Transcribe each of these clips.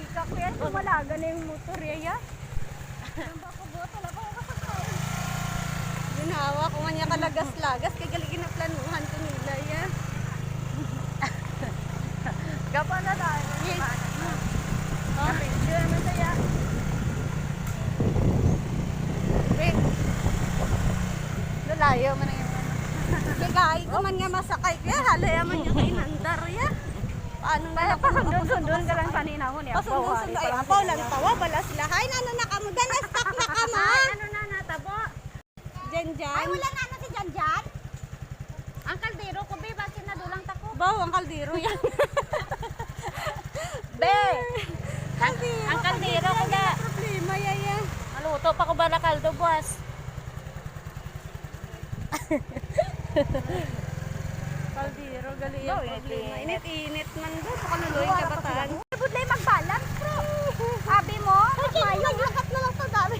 Ika ko yan, sumalaga na yung motor ya. Ang bako boto, laba ko kasasawin. Ginawa ko man niya kalagas-lagas, kay galigin na planuhan ko nila ya. Gapa na tayo. Yes. Kapidyo naman saya. Wait. Lalayo man yung gagay ko man nga masakay ko ya, halaya man yung inandar ya. Paano na Pasundon-sundon ka lang kanina ko niya. pasundon-sundon. Ay, apaw lang tawa, balas lahay. Ano na kamo? Dan na stock na kamo. Ano na natabo? Jan-jan. Ay, wala na si Janjan. Ang kaldero ko, be, basin na dulang tako. Baw, ang kaldero yan. Be! Ang kaldero ko ga. Problema yaya. Maluto pa ko ba na kaldo, buwas? Kaldero, gali yung problema. Init-init man doon. Pakaluloy ka bataan. Budlay mag-balance, bro. Sabi mo, Mayo, Naglakat na lang sa dami.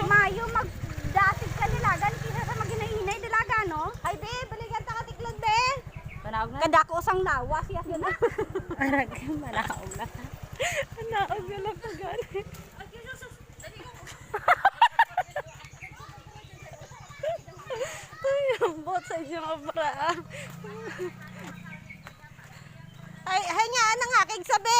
Mayo, magdasig ka nilagan, kisa sa maginahinay nilaga, no? Ay, be, balikan ta katiklod, be. Manaog na. Kada ko sang lawas. Yes, yun na. Manaog na. Naog na lang po gani. Ay, ang bot sa isang obra. Ay, nga, anang akig sabi.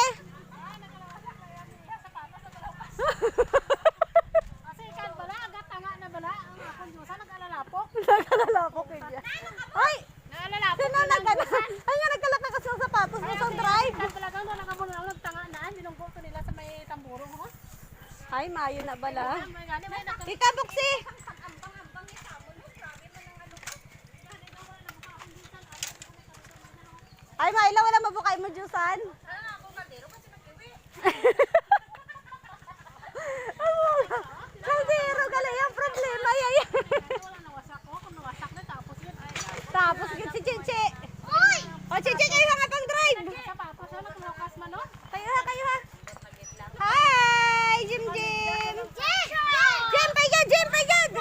Kasi kan bala, agad tanga na bala. Ang akong Diyosa, nag-alalapok. Nagkalalapok eh niya. Ay, Nag-alalapok. sino nagkalalapok? Ay, nga, nagkalakak sa sapatos mo sa drive. Kan bala daw, nalagamon na nagtanga na. Binunggo ko nila sa may tamburo mo. Ay, mayo na bala. May gani, may nakang... Ika, buksi. Ay, Maila, wala mabukay mo, Diyosan. Kaldero, galay ang problema, yaya. Wala nawasak ko. Kung nawasak na, tapos yun. Ay, Tapos, si Chichi. Uy! O, Chichi, kayo nga pang drive. sapatos na, nagmukas man, no? Kayo ha. Hi, Jim Jim. Jim, pagyan, Jim, pagyan.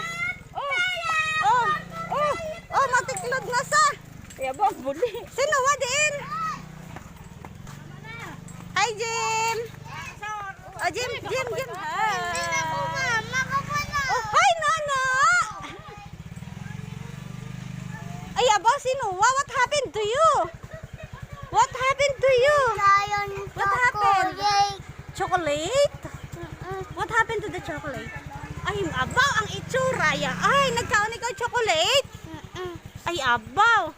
Oh, matiklod na sa. Kaya ba, buli. Sinuwa din. Hi, Jim. Oh, Jim. Hi. Oh, hi, Nana. Ay, aba, sinuwa. What happened to you? What happened to you? What happened? Chocolate? What happened to the chocolate? Ay, abaw, ang itsura ya. Ay, nagkaon ikaw chocolate? Ay, abaw.